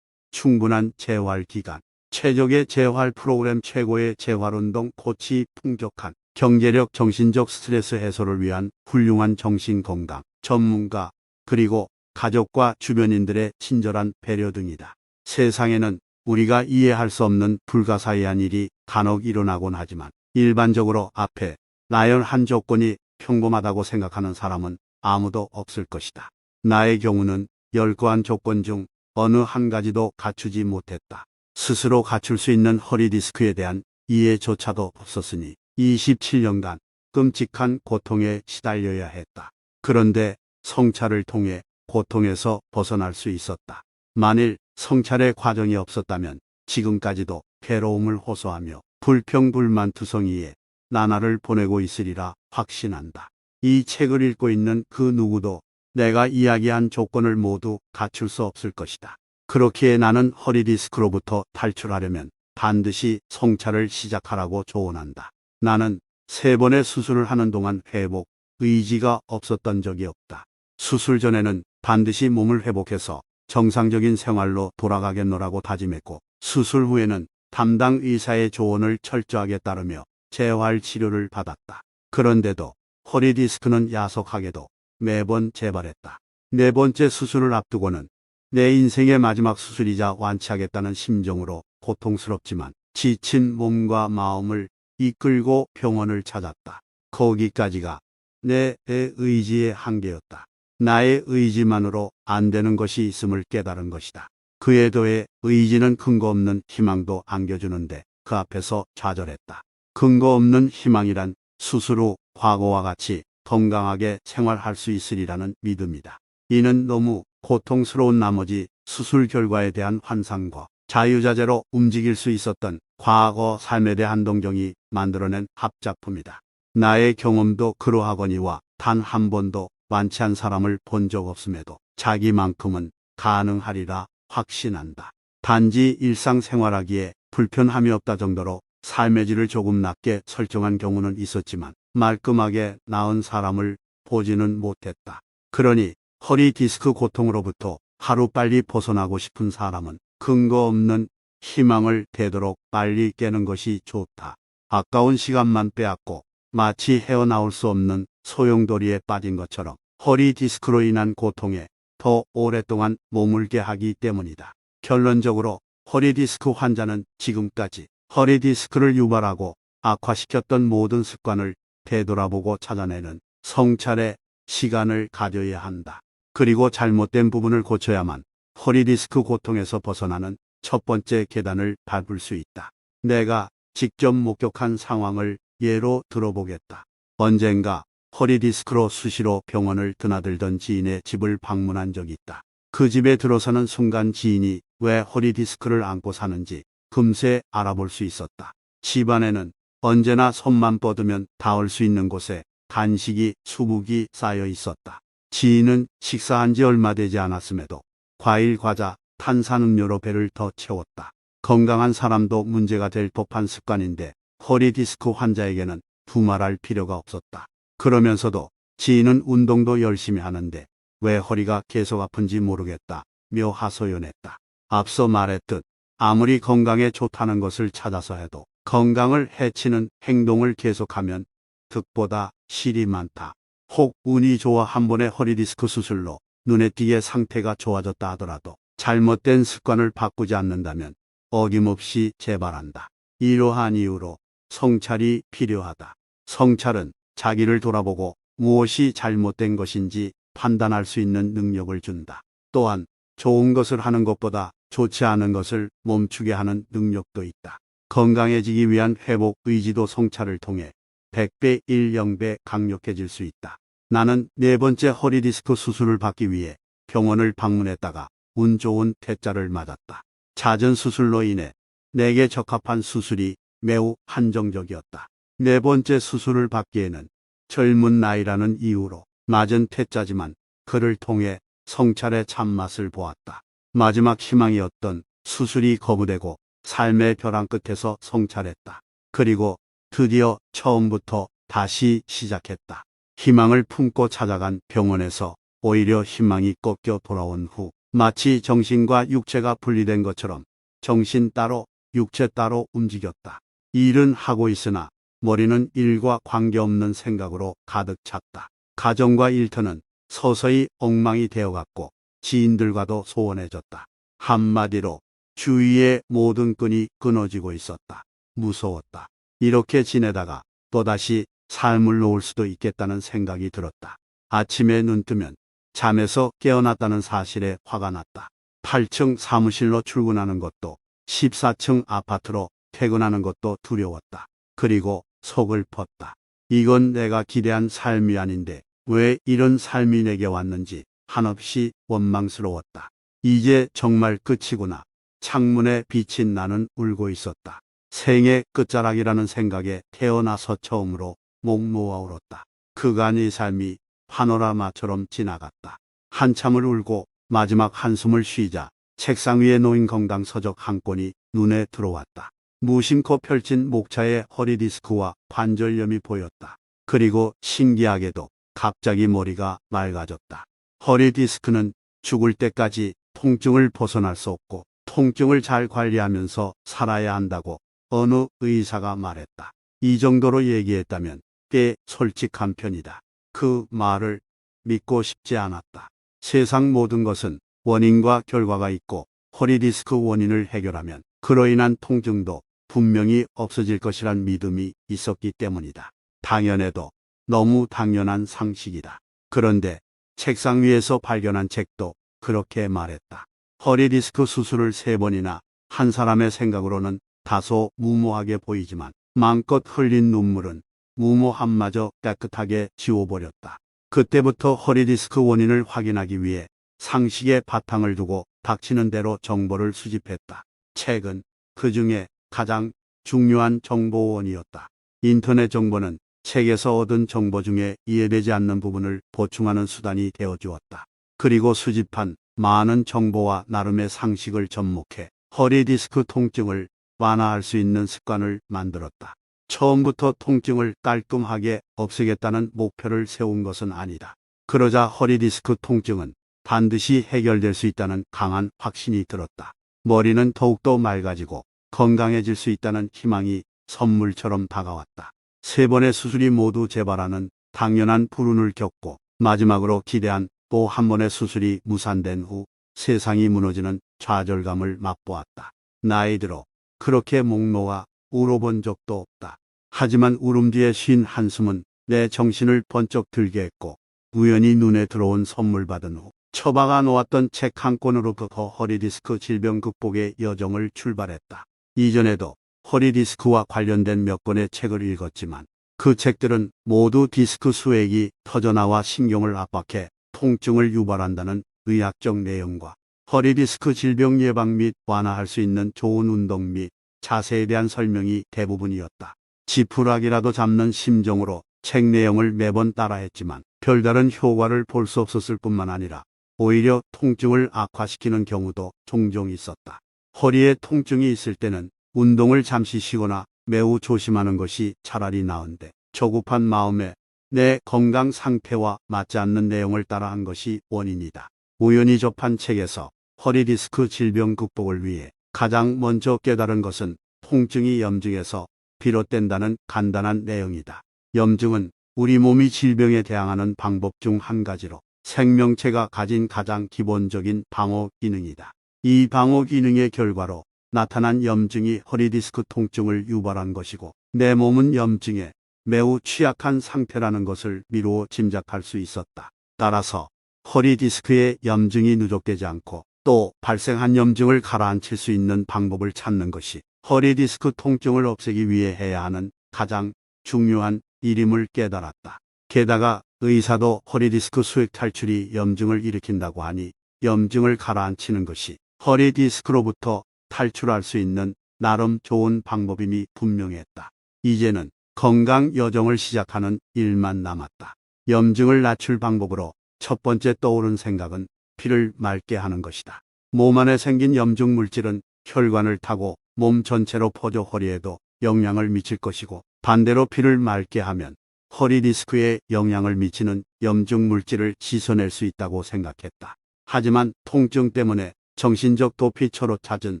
충분한 재활 기간, 최적의 재활 프로그램, 최고의 재활 운동, 코치, 풍족한 경제력, 정신적 스트레스 해소를 위한 훌륭한 정신건강 전문가, 그리고 가족과 주변인들의 친절한 배려 등이다. 세상에는 우리가 이해할 수 없는 불가사의한 일이 간혹 일어나곤 하지만 일반적으로 앞에 나열한 조건이 평범하다고 생각하는 사람은 아무도 없을 것이다. 나의 경우는 열거한 조건 중 어느 한 가지도 갖추지 못했다. 스스로 갖출 수 있는 허리디스크에 대한 이해조차도 없었으니 27년간 끔찍한 고통에 시달려야 했다. 그런데 성찰을 통해 고통에서 벗어날 수 있었다. 만일 성찰의 과정이 없었다면 지금까지도 괴로움을 호소하며 불평불만투성이에 나날을 보내고 있으리라 확신한다. 이 책을 읽고 있는 그 누구도 내가 이야기한 조건을 모두 갖출 수 없을 것이다. 그렇기에 나는 허리디스크로부터 탈출하려면 반드시 성찰을 시작하라고 조언한다. 나는 3번의 수술을 하는 동안 회복 의지가 없었던 적이 없다. 수술 전에는 반드시 몸을 회복해서 정상적인 생활로 돌아가겠노라고 다짐했고, 수술 후에는 담당 의사의 조언을 철저하게 따르며 재활 치료를 받았다. 그런데도 허리 디스크는 야속하게도 매번 재발했다. 4번째 수술을 앞두고는 내 인생의 마지막 수술이자 완치하겠다는 심정으로 고통스럽지만 지친 몸과 마음을 이끌고 병원을 찾았다. 거기까지가 내 의지의 한계였다. 나의 의지만으로 안 되는 것이 있음을 깨달은 것이다. 그에 더해 의지는 근거 없는 희망도 안겨주는데 그 앞에서 좌절했다. 근거 없는 희망이란 수술 후 과거와 같이 건강하게 생활할 수 있으리라는 믿음이다. 이는 너무 고통스러운 나머지 수술 결과에 대한 환상과 자유자재로 움직일 수 있었던 과거 삶에 대한 동정이 만들어낸 합작품이다. 나의 경험도 그러하거니와 단 한 번도 완치한 사람을 본 적 없음에도 자기만큼은 가능하리라 확신한다. 단지 일상생활하기에 불편함이 없다 정도로 삶의 질을 조금 낮게 설정한 경우는 있었지만 말끔하게 나은 사람을 보지는 못했다. 그러니 허리 디스크 고통으로부터 하루빨리 벗어나고 싶은 사람은 근거 없는 희망을 되도록 빨리 깨는 것이 좋다. 아까운 시간만 빼앗고 마치 헤어나올 수 없는 소용돌이에 빠진 것처럼 허리 디스크로 인한 고통에 더 오랫동안 머물게 하기 때문이다. 결론적으로 허리 디스크 환자는 지금까지 허리 디스크를 유발하고 악화시켰던 모든 습관을 되돌아보고 찾아내는 성찰의 시간을 가져야 한다. 그리고 잘못된 부분을 고쳐야만 허리 디스크 고통에서 벗어나는 첫 번째 계단을 밟을 수 있다. 내가 직접 목격한 상황을 예로 들어보겠다. 언젠가 허리 디스크로 수시로 병원을 드나들던 지인의 집을 방문한 적이 있다. 그 집에 들어서는 순간 지인이 왜 허리 디스크를 안고 사는지 금세 알아볼 수 있었다. 집안에는 언제나 손만 뻗으면 닿을 수 있는 곳에 간식이 수북이 쌓여 있었다. 지인은 식사한 지 얼마 되지 않았음에도 과일, 과자, 탄산음료로 배를 더 채웠다. 건강한 사람도 문제가 될 법한 습관인데 허리 디스크 환자에게는 두말할 필요가 없었다. 그러면서도 지인은 운동도 열심히 하는데 왜 허리가 계속 아픈지 모르겠다며 하소연했다. 앞서 말했듯 아무리 건강에 좋다는 것을 찾아서 해도 건강을 해치는 행동을 계속하면 득보다 실이 많다. 혹 운이 좋아 한 번의 허리 디스크 수술로 눈에 띄게 상태가 좋아졌다 하더라도 잘못된 습관을 바꾸지 않는다면 어김없이 재발한다. 이러한 이유로 성찰이 필요하다. 성찰은 자기를 돌아보고 무엇이 잘못된 것인지 판단할 수 있는 능력을 준다. 또한 좋은 것을 하는 것보다 좋지 않은 것을 멈추게 하는 능력도 있다. 건강해지기 위한 회복 의지도 성찰을 통해 100배 1,000배 강력해질 수 있다. 나는 4번째 허리 디스크 수술을 받기 위해 병원을 방문했다가 운 좋은 퇴짜를 맞았다. 잦은 수술로 인해 내게 적합한 수술이 매우 한정적이었다. 4번째 수술을 받기에는 젊은 나이라는 이유로 맞은 퇴짜지만 그를 통해 성찰의 참맛을 보았다. 마지막 희망이었던 수술이 거부되고 삶의 벼랑 끝에서 성찰했다. 그리고 드디어 처음부터 다시 시작했다. 희망을 품고 찾아간 병원에서 오히려 희망이 꺾여 돌아온 후 마치 정신과 육체가 분리된 것처럼 정신 따로 육체 따로 움직였다. 일은 하고 있으나 머리는 일과 관계없는 생각으로 가득 찼다. 가정과 일터는 서서히 엉망이 되어갔고 지인들과도 소원해졌다. 한마디로 주위의 모든 끈이 끊어지고 있었다. 무서웠다. 이렇게 지내다가 또다시 삶을 놓을 수도 있겠다는 생각이 들었다. 아침에 눈 뜨면 잠에서 깨어났다는 사실에 화가 났다. 8층 사무실로 출근하는 것도 14층 아파트로 퇴근하는 것도 두려웠다. 그리고 속을 펐다. 이건 내가 기대한 삶이 아닌데 왜 이런 삶이 내게 왔는지 한없이 원망스러웠다. 이제 정말 끝이구나. 창문에 비친 나는 울고 있었다. 생의 끝자락이라는 생각에 태어나서 처음으로 목 놓아 울었다. 그간 이 삶이 파노라마처럼 지나갔다. 한참을 울고 마지막 한숨을 쉬자 책상 위에 놓인 건강 서적 한 권이 눈에 들어왔다. 무심코 펼친 목차에 허리 디스크와 관절염이 보였다. 그리고 신기하게도 갑자기 머리가 맑아졌다. 허리 디스크는 죽을 때까지 통증을 벗어날 수 없고 통증을 잘 관리하면서 살아야 한다고 어느 의사가 말했다. 이 정도로 얘기했다면 꽤 솔직한 편이다. 그 말을 믿고 싶지 않았다. 세상 모든 것은 원인과 결과가 있고 허리 디스크 원인을 해결하면 그로 인한 통증도 분명히 없어질 것이란 믿음이 있었기 때문이다. 당연해도 너무 당연한 상식이다. 그런데 책상 위에서 발견한 책도 그렇게 말했다. 허리 디스크 수술을 3번이나 한 사람의 생각으로는 다소 무모하게 보이지만 마음껏 흘린 눈물은 무모함마저 깨끗하게 지워버렸다. 그때부터 허리 디스크 원인을 확인하기 위해 상식의 바탕을 두고 닥치는 대로 정보를 수집했다. 책은 그 중에 가장 중요한 정보원이었다. 인터넷 정보는 책에서 얻은 정보 중에 이해되지 않는 부분을 보충하는 수단이 되어주었다. 그리고 수집한 많은 정보와 나름의 상식을 접목해 허리 디스크 통증을 완화할 수 있는 습관을 만들었다. 처음부터 통증을 깔끔하게 없애겠다는 목표를 세운 것은 아니다. 그러자 허리 디스크 통증은 반드시 해결될 수 있다는 강한 확신이 들었다. 머리는 더욱더 맑아지고 건강해질 수 있다는 희망이 선물처럼 다가왔다. 3번의 수술이 모두 재발하는 당연한 불운을 겪고 마지막으로 기대한 또 한 번의 수술이 무산된 후 세상이 무너지는 좌절감을 맛보았다. 나이 들어 그렇게 목 놓아 울어본 적도 없다. 하지만 울음 뒤에 쉰 한숨은 내 정신을 번쩍 들게 했고 우연히 눈에 들어온 선물 받은 후 처박아 놓았던 책 한 권으로부터 허리 디스크 질병 극복의 여정을 출발했다. 이전에도 허리 디스크와 관련된 몇 권의 책을 읽었지만 그 책들은 모두 디스크 수액이 터져나와 신경을 압박해 통증을 유발한다는 의학적 내용과 허리 디스크 질병 예방 및 완화할 수 있는 좋은 운동 및 자세에 대한 설명이 대부분이었다. 지푸라기라도 잡는 심정으로 책 내용을 매번 따라했지만 별다른 효과를 볼 수 없었을 뿐만 아니라 오히려 통증을 악화시키는 경우도 종종 있었다. 허리에 통증이 있을 때는 운동을 잠시 쉬거나 매우 조심하는 것이 차라리 나은데 조급한 마음에 내 건강 상태와 맞지 않는 내용을 따라한 것이 원인이다. 우연히 접한 책에서 허리 디스크 질병 극복을 위해 가장 먼저 깨달은 것은 통증이 염증에서 비롯된다는 간단한 내용이다. 염증은 우리 몸이 질병에 대항하는 방법 중 한 가지로 생명체가 가진 가장 기본적인 방어 기능이다. 이 방어 기능의 결과로 나타난 염증이 허리 디스크 통증을 유발한 것이고 내 몸은 염증에 매우 취약한 상태라는 것을 미루어 짐작할 수 있었다. 따라서 허리 디스크에 염증이 누적되지 않고 또 발생한 염증을 가라앉힐 수 있는 방법을 찾는 것이 허리 디스크 통증을 없애기 위해 해야 하는 가장 중요한 일임을 깨달았다. 게다가 의사도 허리 디스크 수액 탈출이 염증을 일으킨다고 하니 염증을 가라앉히는 것이 허리 디스크로부터 탈출할 수 있는 나름 좋은 방법임이 분명했다. 이제는 건강 여정을 시작하는 일만 남았다. 염증을 낮출 방법으로 첫 번째 떠오른 생각은 피를 맑게 하는 것이다. 몸 안에 생긴 염증 물질은 혈관을 타고 몸 전체로 퍼져 허리에도 영향을 미칠 것이고 반대로 피를 맑게 하면 허리 디스크에 영향을 미치는 염증 물질을 씻어낼 수 있다고 생각했다. 하지만 통증 때문에 정신적 도피처로 찾은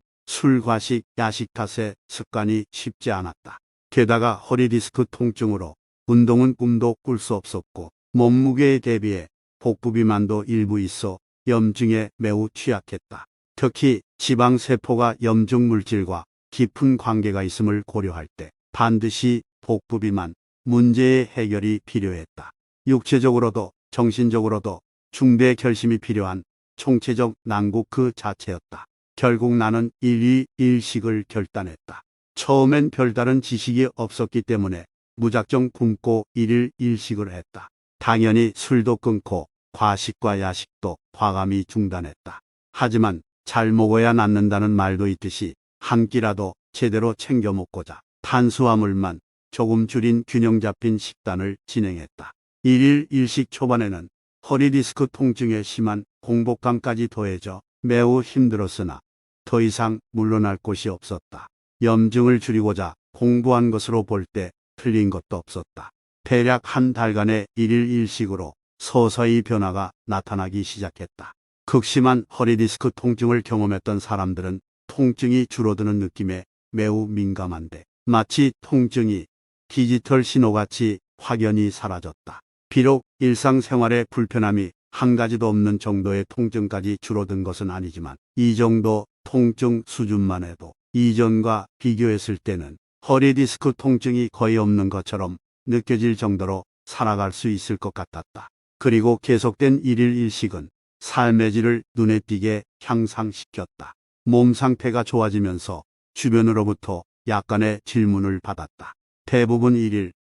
술, 과식, 야식 탓에 습관이 쉽지 않았다. 게다가 허리 디스크 통증으로 운동은 꿈도 꿀 수 없었고 몸무게에 대비해 복부 비만도 일부 있어 염증에 매우 취약했다. 특히 지방세포가 염증 물질과 깊은 관계가 있음을 고려할 때 반드시 복부 비만 문제의 해결이 필요했다. 육체적으로도 정신적으로도 중대 결심이 필요한 총체적 난국 그 자체였다. 결국 나는 일식을 결단했다. 처음엔 별다른 지식이 없었기 때문에 무작정 굶고 일식을 했다. 당연히 술도 끊고 과식과 야식도 과감히 중단했다. 하지만 잘 먹어야 낫는다는 말도 있듯이 한 끼라도 제대로 챙겨 먹고자 탄수화물만 조금 줄인 균형 잡힌 식단을 진행했다. 일식 초반에는 허리 디스크 통증에 심한 공복감까지 더해져 매우 힘들었으나 더 이상 물러날 곳이 없었다. 염증을 줄이고자 공부한 것으로 볼 때 틀린 것도 없었다. 대략 한 달간의 일식으로 서서히 변화가 나타나기 시작했다. 극심한 허리 디스크 통증을 경험했던 사람들은 통증이 줄어드는 느낌에 매우 민감한데 마치 통증이 디지털 신호같이 확연히 사라졌다. 비록 일상생활의 불편함이 한 가지도 없는 정도의 통증까지 줄어든 것은 아니지만 이 정도 통증 수준만 해도 이전과 비교했을 때는 허리 디스크 통증이 거의 없는 것처럼 느껴질 정도로 살아갈 수 있을 것 같았다. 그리고 계속된 일식은 삶의 질을 눈에 띄게 향상시켰다. 몸 상태가 좋아지면서 주변으로부터 약간의 질문을 받았다. 대부분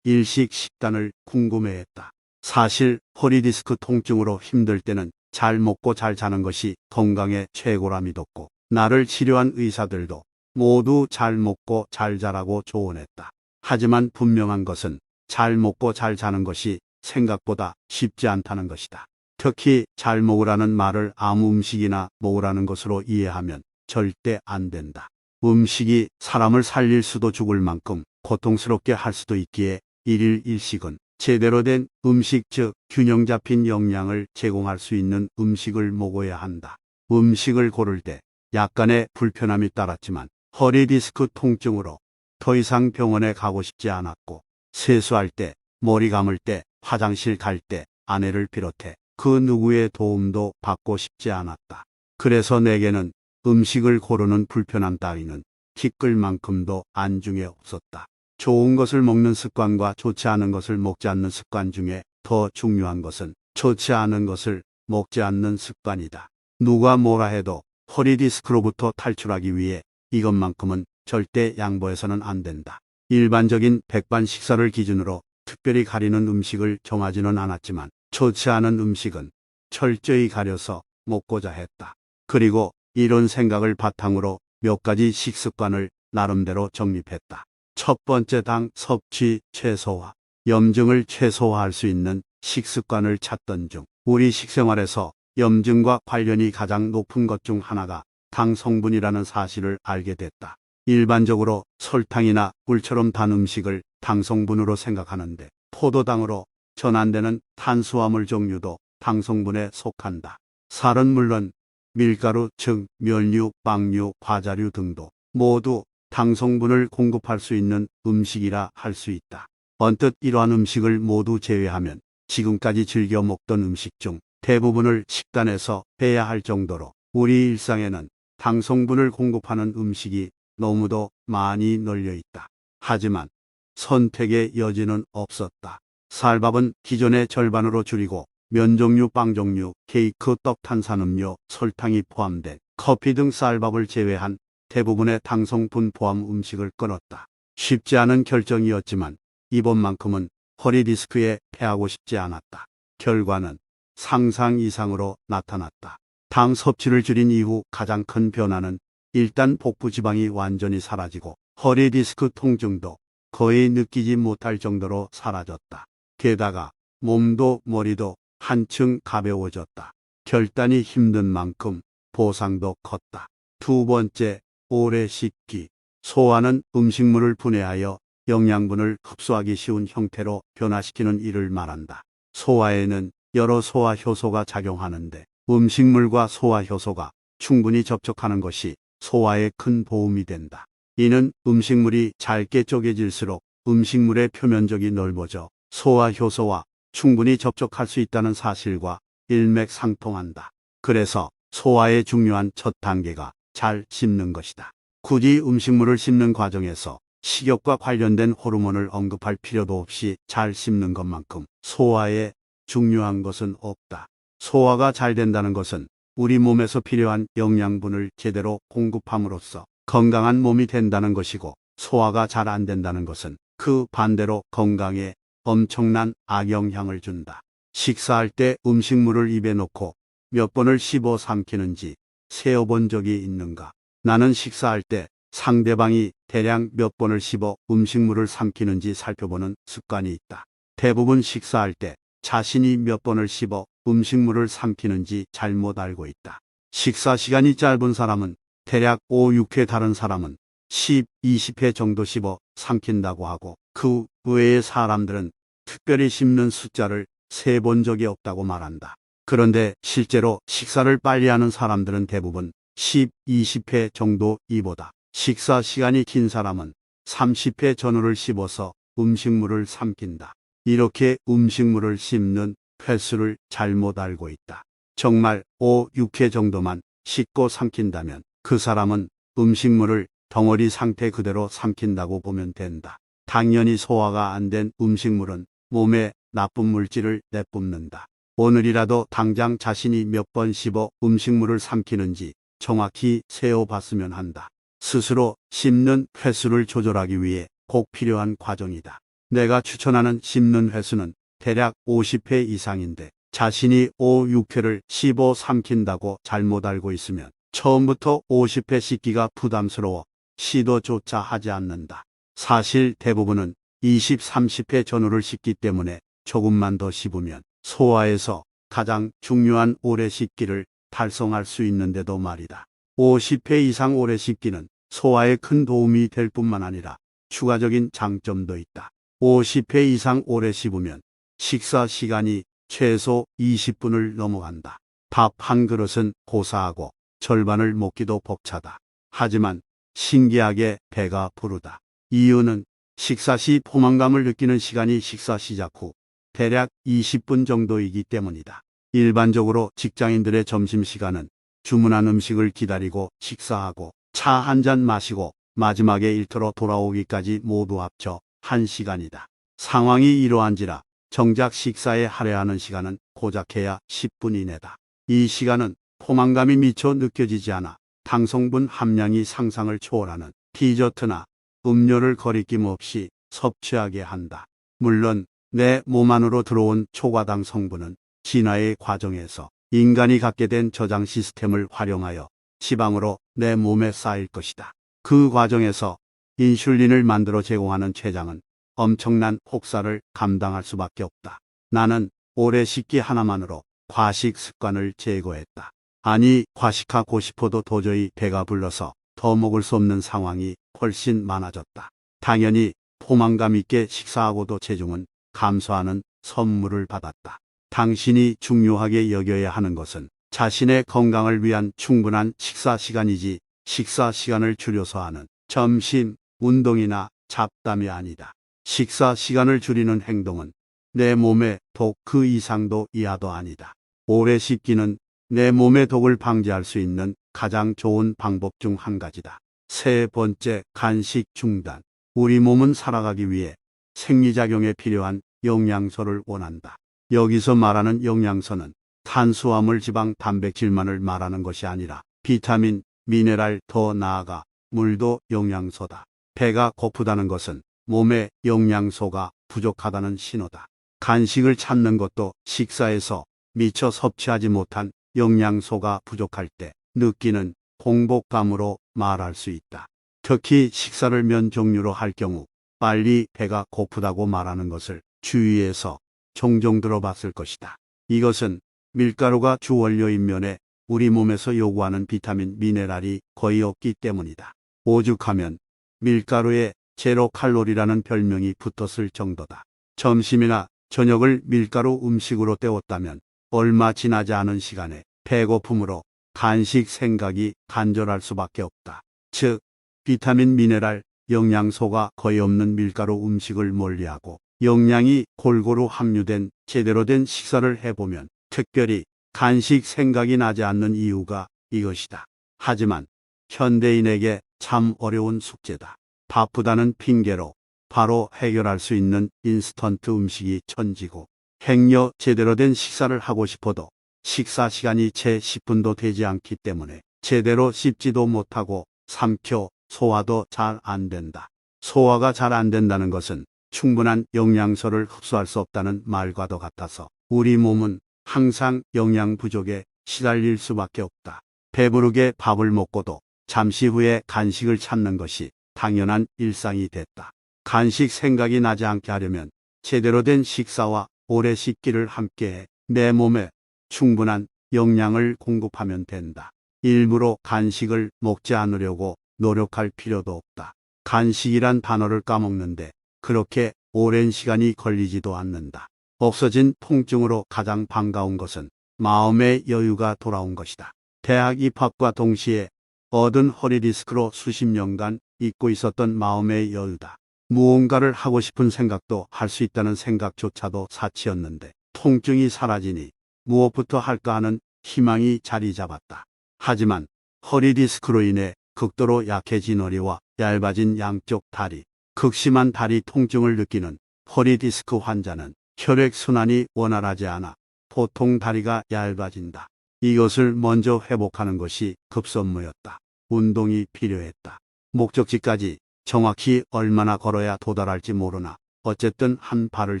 일식 식단을 궁금해했다. 사실 허리 디스크 통증으로 힘들 때는 잘 먹고 잘 자는 것이 건강의 최고라 믿었고 나를 치료한 의사들도 모두 잘 먹고 잘 자라고 조언했다. 하지만 분명한 것은 잘 먹고 잘 자는 것이 생각보다 쉽지 않다는 것이다. 특히 잘 먹으라는 말을 아무 음식이나 먹으라는 것으로 이해하면 절대 안 된다. 음식이 사람을 살릴 수도 죽을 만큼 고통스럽게 할 수도 있기에 일식은 제대로 된 음식 즉 균형 잡힌 영양을 제공할 수 있는 음식을 먹어야 한다. 음식을 고를 때 약간의 불편함이 따랐지만 허리 디스크 통증으로 더 이상 병원에 가고 싶지 않았고 세수할 때, 머리 감을 때, 화장실 갈 때 아내를 비롯해 그 누구의 도움도 받고 싶지 않았다. 그래서 내게는 음식을 고르는 불편함 따위는 티끌 만큼도 안중에 없었다. 좋은 것을 먹는 습관과 좋지 않은 것을 먹지 않는 습관 중에 더 중요한 것은 좋지 않은 것을 먹지 않는 습관이다. 누가 뭐라 해도 허리 디스크로부터 탈출하기 위해 이것만큼은 절대 양보해서는 안 된다. 일반적인 백반 식사를 기준으로 특별히 가리는 음식을 정하지는 않았지만 좋지 않은 음식은 철저히 가려서 먹고자 했다. 그리고 이런 생각을 바탕으로 몇 가지 식습관을 나름대로 정립했다. 첫 번째 당 섭취 최소화. 염증을 최소화할 수 있는 식습관을 찾던 중 우리 식생활에서 염증과 관련이 가장 높은 것 중 하나가 당 성분이라는 사실을 알게 됐다. 일반적으로 설탕이나 꿀처럼 단 음식을 당 성분으로 생각하는데 포도당으로 전환되는 탄수화물 종류도 당 성분에 속한다. 살은 물론 밀가루 즉 면류, 빵류, 과자류 등도 모두 당 성분을 공급할 수 있는 음식이라 할 수 있다. 언뜻 이러한 음식을 모두 제외하면 지금까지 즐겨 먹던 음식 중 대부분을 식단에서 빼야 할 정도로 우리 일상에는 당 성분을 공급하는 음식이 너무도 많이 널려 있다. 하지만 선택의 여지는 없었다. 쌀밥은 기존의 절반으로 줄이고 면 종류, 빵 종류, 케이크, 떡, 탄산음료, 설탕이 포함된 커피 등 쌀밥을 제외한 대부분의 당 성분 포함 음식을 끊었다. 쉽지 않은 결정이었지만 이번만큼은 허리 디스크에 패하고 싶지 않았다. 결과는 상상 이상으로 나타났다. 당 섭취를 줄인 이후 가장 큰 변화는 일단 복부 지방이 완전히 사라지고 허리 디스크 통증도 거의 느끼지 못할 정도로 사라졌다. 게다가 몸도 머리도 한층 가벼워졌다. 결단이 힘든 만큼 보상도 컸다. 두 번째, 오래 씹기. 소화는 음식물을 분해하여 영양분을 흡수하기 쉬운 형태로 변화시키는 일을 말한다. 소화에는 여러 소화 효소가 작용하는데 음식물과 소화 효소가 충분히 접촉하는 것이 소화에 큰 도움이 된다. 이는 음식물이 잘게 쪼개질수록 음식물의 표면적이 넓어져 소화 효소와 충분히 접촉할 수 있다는 사실과 일맥상통한다. 그래서 소화의 중요한 첫 단계가 잘 씹는 것이다. 굳이 음식물을 씹는 과정에서 식욕과 관련된 호르몬을 언급할 필요도 없이 잘 씹는 것만큼 소화에 중요한 것은 없다. 소화가 잘 된다는 것은 우리 몸에서 필요한 영양분을 제대로 공급함으로써 건강한 몸이 된다는 것이고, 소화가 잘 안 된다는 것은 그 반대로 건강에 엄청난 악영향을 준다. 식사할 때 음식물을 입에 넣고 몇 번을 씹어 삼키는지 세어본 적이 있는가? 나는 식사할 때 상대방이 대략 몇 번을 씹어 음식물을 삼키는지 살펴보는 습관이 있다. 대부분 식사할 때 자신이 몇 번을 씹어 음식물을 삼키는지 잘못 알고 있다. 식사 시간이 짧은 사람은 대략 5, 6회, 다른 사람은 10, 20회 정도 씹어 삼킨다고 하고, 그 외의 사람들은 특별히 씹는 숫자를 세본 적이 없다고 말한다. 그런데 실제로 식사를 빨리 하는 사람들은 대부분 10, 20회 정도, 이보다 식사 시간이 긴 사람은 30회 전후를 씹어서 음식물을 삼킨다. 이렇게 음식물을 씹는 횟수를 잘못 알고 있다. 정말 5, 6회 정도만 씹고 삼킨다면 그 사람은 음식물을 덩어리 상태 그대로 삼킨다고 보면 된다. 당연히 소화가 안 된 음식물은 몸에 나쁜 물질을 내뿜는다. 오늘이라도 당장 자신이 몇 번 씹어 음식물을 삼키는지 정확히 세어봤으면 한다. 스스로 씹는 횟수를 조절하기 위해 꼭 필요한 과정이다. 내가 추천하는 씹는 횟수는 대략 50회 이상인데, 자신이 5, 6회를 씹어 삼킨다고 잘못 알고 있으면 처음부터 50회 씹기가 부담스러워 시도조차 하지 않는다. 사실 대부분은 20, 30회 전후를 씹기 때문에 조금만 더 씹으면 소화에서 가장 중요한 오래 씹기를 달성할 수 있는데도 말이다. 50회 이상 오래 씹기는 소화에 큰 도움이 될 뿐만 아니라 추가적인 장점도 있다. 50회 이상 오래 씹으면 식사 시간이 최소 20분을 넘어간다. 밥 한 그릇은 고사하고 절반을 먹기도 벅차다. 하지만 신기하게 배가 부르다. 이유는 식사 시 포만감을 느끼는 시간이 식사 시작 후 대략 20분 정도이기 때문이다. 일반적으로 직장인들의 점심시간은 주문한 음식을 기다리고 식사하고 차 한 잔 마시고 마지막에 일터로 돌아오기까지 모두 합쳐 1시간이다. 상황이 이러한지라 정작 식사에 할애하는 시간은 고작해야 10분 이내다. 이 시간은 포만감이 미처 느껴지지 않아 당성분 함량이 상상을 초월하는 디저트나 음료를 거리낌 없이 섭취하게 한다. 물론 내 몸 안으로 들어온 초과당 성분은 진화의 과정에서 인간이 갖게 된 저장 시스템을 활용하여 지방으로 내 몸에 쌓일 것이다. 그 과정에서 인슐린을 만들어 제공하는 췌장은 엄청난 혹사를 감당할 수밖에 없다. 나는 오래 씹기 하나만으로 과식 습관을 제거했다. 아니, 과식하고 싶어도 도저히 배가 불러서 더 먹을 수 없는 상황이 훨씬 많아졌다. 당연히 포만감 있게 식사하고도 체중은 감소하는 선물을 받았다. 당신이 중요하게 여겨야 하는 것은 자신의 건강을 위한 충분한 식사 시간이지, 식사 시간을 줄여서 하는 점심, 운동이나 잡담이 아니다. 식사 시간을 줄이는 행동은 내 몸의 독 그 이상도 이하도 아니다. 오래 씹기는 내 몸의 독을 방지할 수 있는 가장 좋은 방법 중 한 가지다. 세 번째, 간식 중단. 우리 몸은 살아가기 위해 생리작용에 필요한 영양소를 원한다. 여기서 말하는 영양소는 탄수화물, 지방, 단백질만을 말하는 것이 아니라 비타민, 미네랄, 더 나아가 물도 영양소다. 배가 고프다는 것은 몸에 영양소가 부족하다는 신호다. 간식을 찾는 것도 식사에서 미처 섭취하지 못한 영양소가 부족할 때 느끼는 공복감으로 말할 수 있다. 특히 식사를 면 종류로 할 경우 빨리 배가 고프다고 말하는 것을 주위에서 종종 들어봤을 것이다. 이것은 밀가루가 주 원료인 면에 우리 몸에서 요구하는 비타민, 미네랄이 거의 없기 때문이다. 오죽하면 밀가루에 제로 칼로리라는 별명이 붙었을 정도다. 점심이나 저녁을 밀가루 음식으로 때웠다면 얼마 지나지 않은 시간에 배고픔으로 간식 생각이 간절할 수밖에 없다. 즉, 비타민, 미네랄, 영양소가 거의 없는 밀가루 음식을 멀리하고 영양이 골고루 함유된 제대로 된 식사를 해보면, 특별히 간식 생각이 나지 않는 이유가 이것이다. 하지만 현대인에게 참 어려운 숙제다. 바쁘다는 핑계로 바로 해결할 수 있는 인스턴트 음식이 천지고, 행여 제대로 된 식사를 하고 싶어도 식사 시간이 채 10분도 되지 않기 때문에 제대로 씹지도 못하고 삼켜 소화도 잘 안 된다. 소화가 잘 안 된다는 것은 충분한 영양소를 흡수할 수 없다는 말과도 같아서 우리 몸은 항상 영양 부족에 시달릴 수밖에 없다. 배부르게 밥을 먹고도 잠시 후에 간식을 찾는 것이 당연한 일상이 됐다. 간식 생각이 나지 않게 하려면 제대로 된 식사와 오래 씹기를 함께해 내 몸에 충분한 영양을 공급하면 된다. 일부러 간식을 먹지 않으려고 노력할 필요도 없다. 간식이란 단어를 까먹는데 그렇게 오랜 시간이 걸리지도 않는다. 없어진 통증으로 가장 반가운 것은 마음의 여유가 돌아온 것이다. 대학 입학과 동시에 얻은 허리디스크로 수십 년간 잊고 있었던 마음의 여유다. 무언가를 하고 싶은 생각도 할 수 있다는 생각조차도 사치였는데 통증이 사라지니 무엇부터 할까 하는 희망이 자리 잡았다. 하지만 허리디스크로 인해 극도로 약해진 허리와 얇아진 양쪽 다리, 극심한 다리 통증을 느끼는 허리디스크 환자는 혈액순환이 원활하지 않아 보통 다리가 얇아진다. 이것을 먼저 회복하는 것이 급선무였다. 운동이 필요했다. 목적지까지 정확히 얼마나 걸어야 도달할지 모르나 어쨌든 한 발을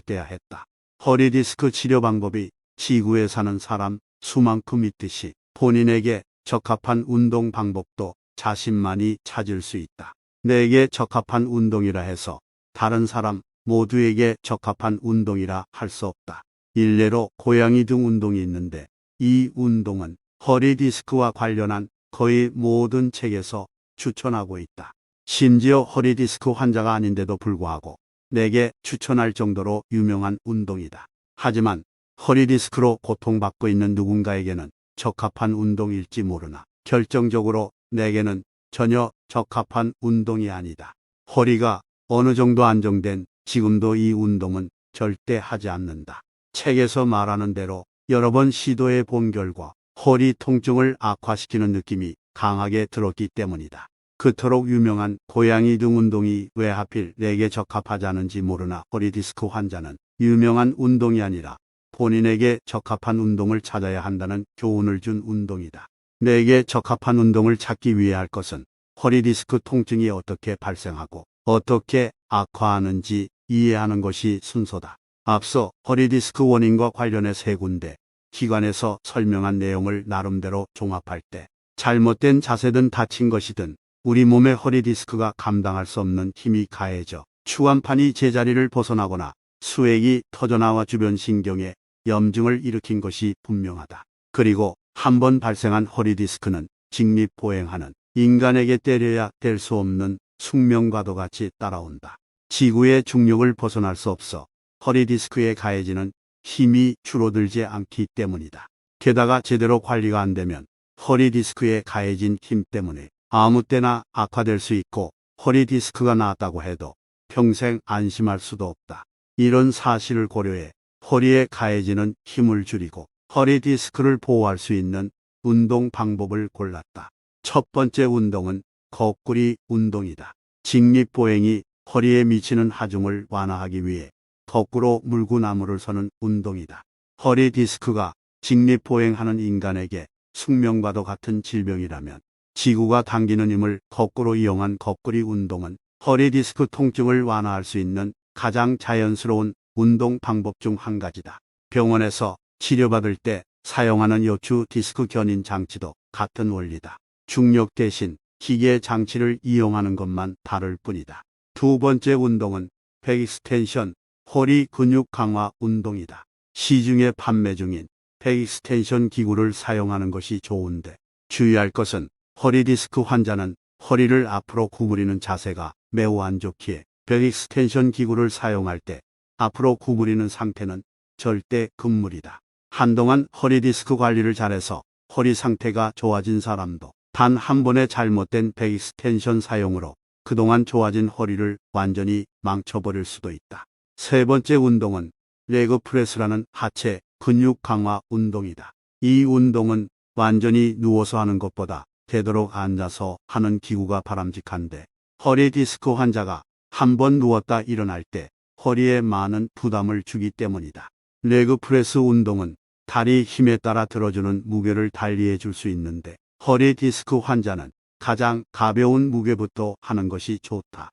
떼야 했다. 허리디스크 치료 방법이 지구에 사는 사람 수만큼 있듯이 본인에게 적합한 운동 방법도 자신만이 찾을 수 있다. 내게 적합한 운동이라 해서 다른 사람 모두에게 적합한 운동이라 할 수 없다. 일례로 고양이 등 운동이 있는데 이 운동은 허리디스크와 관련한 거의 모든 책에서 추천하고 있다. 심지어 허리디스크 환자가 아닌데도 불구하고 내게 추천할 정도로 유명한 운동이다. 하지만 허리디스크로 고통받고 있는 누군가에게는 적합한 운동일지 모르나 결정적으로 내게는 전혀 적합한 운동이 아니다. 허리가 어느 정도 안정된 지금도 이 운동은 절대 하지 않는다. 책에서 말하는 대로 여러 번 시도해 본 결과 허리 통증을 악화시키는 느낌이 강하게 들었기 때문이다. 그토록 유명한 고양이 등 운동이 왜 하필 내게 적합하지 않은지 모르나 허리디스크 환자는 유명한 운동이 아니라 본인에게 적합한 운동을 찾아야 한다는 교훈을 준 운동이다. 내게 적합한 운동을 찾기 위해 할 것은 허리디스크 통증이 어떻게 발생하고 어떻게 악화하는지 이해하는 것이 순서다. 앞서 허리디스크 원인과 관련해 세 군데 기관에서 설명한 내용을 나름대로 종합할 때 잘못된 자세든 다친 것이든 우리 몸의 허리디스크가 감당할 수 없는 힘이 가해져 추간판이 제자리를 벗어나거나 수액이 터져나와 주변 신경에 염증을 일으킨 것이 분명하다. 그리고 한 번 발생한 허리디스크는 직립보행하는 인간에게 때려야 될 수 없는 숙명과도 같이 따라온다. 지구의 중력을 벗어날 수 없어 허리디스크에 가해지는 힘이 줄어들지 않기 때문이다. 게다가 제대로 관리가 안 되면 허리디스크에 가해진 힘 때문에 아무 때나 악화될 수 있고 허리디스크가 나았다고 해도 평생 안심할 수도 없다. 이런 사실을 고려해 허리에 가해지는 힘을 줄이고 허리디스크를 보호할 수 있는 운동 방법을 골랐다. 첫 번째 운동은 거꾸리 운동이다. 직립보행이 허리에 미치는 하중을 완화하기 위해 거꾸로 물구나무를 서는 운동이다. 허리디스크가 직립보행하는 인간에게 숙명과도 같은 질병이라면 지구가 당기는 힘을 거꾸로 이용한 거꾸리 운동은 허리디스크 통증을 완화할 수 있는 가장 자연스러운 운동 방법 중 한 가지다. 병원에서 치료받을 때 사용하는 요추 디스크 견인 장치도 같은 원리다. 중력 대신 기계 장치를 이용하는 것만 다를 뿐이다. 두 번째 운동은 백익스텐션, 허리 근육 강화 운동이다. 시중에 판매 중인 백익스텐션 기구를 사용하는 것이 좋은데 주의할 것은 허리디스크 환자는 허리를 앞으로 구부리는 자세가 매우 안 좋기에 백익스텐션 기구를 사용할 때 앞으로 구부리는 상태는 절대 금물이다. 한동안 허리디스크 관리를 잘해서 허리 상태가 좋아진 사람도 단 한 번의 잘못된 백익스텐션 사용으로 그동안 좋아진 허리를 완전히 망쳐버릴 수도 있다. 세 번째 운동은 레그 프레스라는 하체 근육 강화 운동이다. 이 운동은 완전히 누워서 하는 것보다 되도록 앉아서 하는 기구가 바람직한데 허리 디스크 환자가 한번 누웠다 일어날 때 허리에 많은 부담을 주기 때문이다. 레그 프레스 운동은 다리 힘에 따라 들어주는 무게를 달리해 줄 수 있는데 허리 디스크 환자는 가장 가벼운 무게부터 하는 것이 좋다.